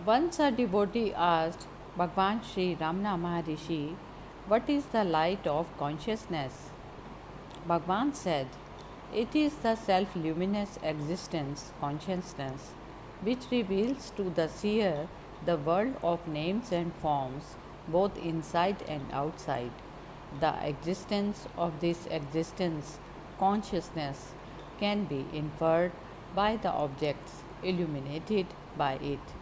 Once a devotee asked Bhagwan Sri Ramana Maharishi, "What is the light of consciousness?" Bhagwan said, "It is the self luminous existence, consciousness, which reveals to the seer the world of names and forms, both inside and outside. The existence of this existence, consciousness, can be inferred by the objects illuminated by it.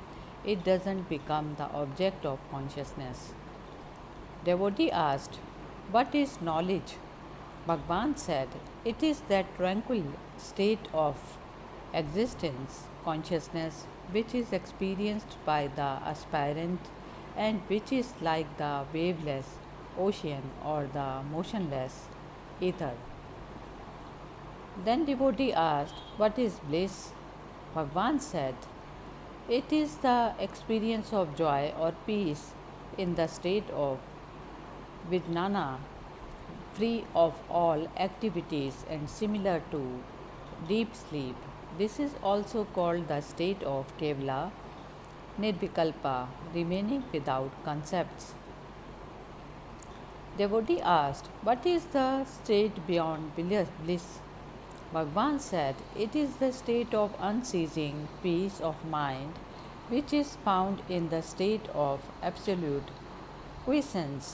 It doesn't become the object of consciousness." Devotee asked, "What is knowledge?" Bhagwan said, "It is that tranquil state of existence, consciousness, which is experienced by the aspirant and which is like the waveless ocean or the motionless ether." Then devotee asked, "What is bliss?" Bhagwan said, "It is the experience of joy or peace in the state of Vijnana, free of all activities and similar to deep sleep. This is also called the state of Kevala, Nirvikalpa, remaining without concepts." Devotee asked, "What is the state beyond bliss?" Bhagwan said, "It is the state of unceasing peace of mind, which is found in the state of absolute quiescence,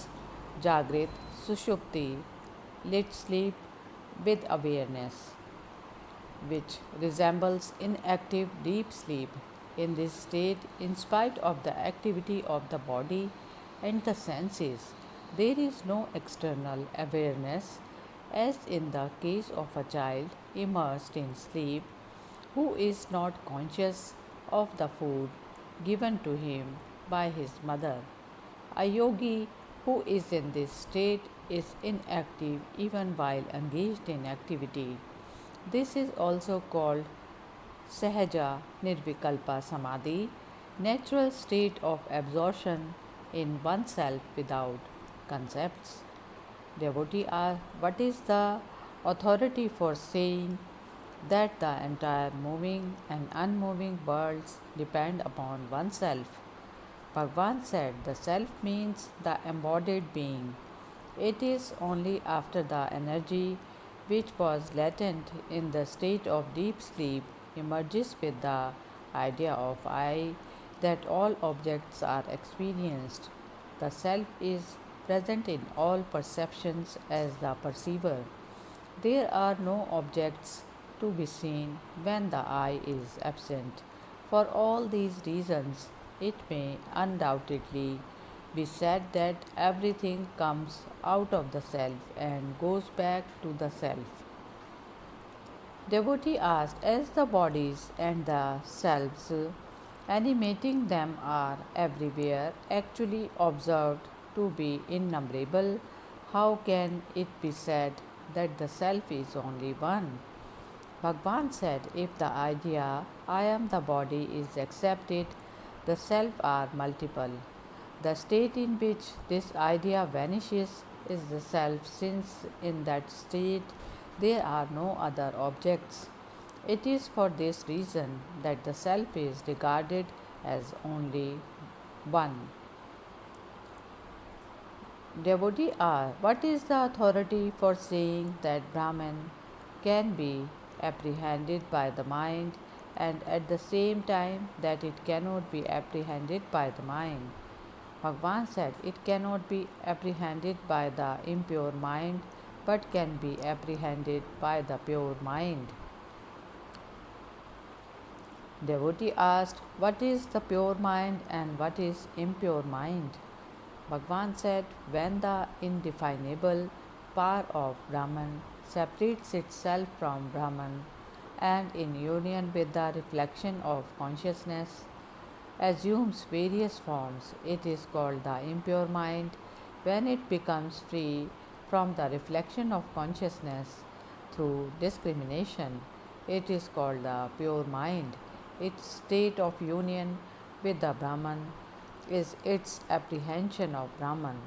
Jagrit, Sushupti, lit sleep with awareness, which resembles inactive deep sleep. In this state, in spite of the activity of the body and the senses, there is no external awareness, as in the case of a child immersed in sleep who is not conscious of the food given to him by his mother. A yogi who is in this state is inactive even while engaged in activity. This is also called Sahaja Nirvikalpa Samadhi, natural state of absorption in oneself without concepts. Devotee asked, "What is the authority for saying that the entire moving and unmoving worlds depend upon oneself?" Bhagwan said, "The self means the embodied being. It is only after the energy which was latent in the state of deep sleep emerges with the idea of I that all objects are experienced. The self is present in all perceptions as the perceiver. There are no objects to be seen when the I is absent. For all these reasons, it may undoubtedly be said that everything comes out of the self and goes back to the self." Devotee asked, "As the bodies and the selves animating them are everywhere actually observed to be innumerable, how can it be said that the self is only one?" Bhagwan said, "If the idea I am the body is accepted, the self are multiple. The state in which this idea vanishes is the self, since in that state there are no other objects. It is for this reason that the self is regarded as only one." Devotee asked, "What is the authority for saying that Brahman can be apprehended by the mind and at the same time that it cannot be apprehended by the mind?" Bhagwan said, "It cannot be apprehended by the impure mind but can be apprehended by the pure mind." Devotee asked, "What is the pure mind and what is impure mind?" Bhagwan said, "When the indefinable power of Brahman separates itself from Brahman and in union with the reflection of consciousness assumes various forms, it is called the impure mind. When it becomes free from the reflection of consciousness through discrimination, it is called the pure mind. Its state of union with the Brahman is its apprehension of Brahman.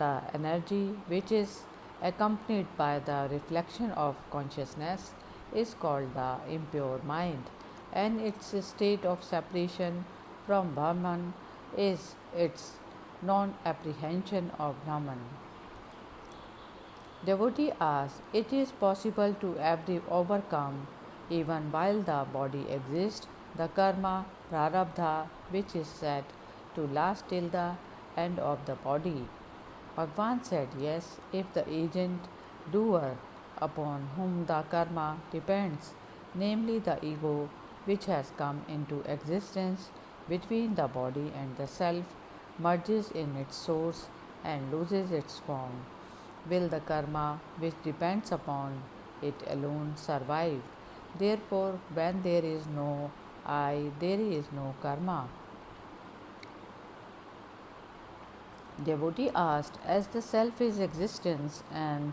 The energy which is accompanied by the reflection of consciousness is called the impure mind, and its state of separation from Brahman is its non apprehension of Brahman. Devotee asks, it is possible to overcome, even while the body exists, the karma, prarabdha, which is said to last till the end of the body. Bhagwan said, yes, if the agent doer upon whom the karma depends, namely the ego which has come into existence between the body and the self, merges in its source and loses its form, will the karma which depends upon it alone survive. Therefore, when there is no I, there is no karma. Devotee asked, as the self is existence and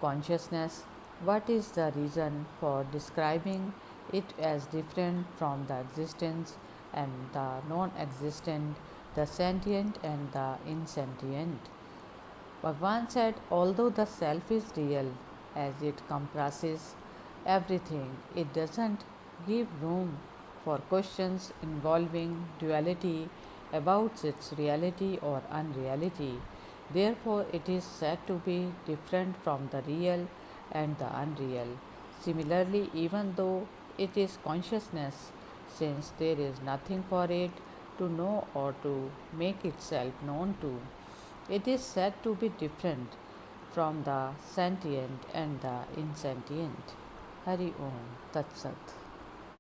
consciousness, what is the reason for describing it as different from the existence and the non existent, the sentient and the insentient? Bhagwan said, although the self is real, as it compresses everything, it doesn't give room for questions involving duality about its reality or unreality. Therefore, it is said to be different from the real and the unreal. Similarly, even though it is consciousness, since there is nothing for it to know or to make itself known to, it is said to be different from the sentient and the insentient. Hari Om Tat Sat.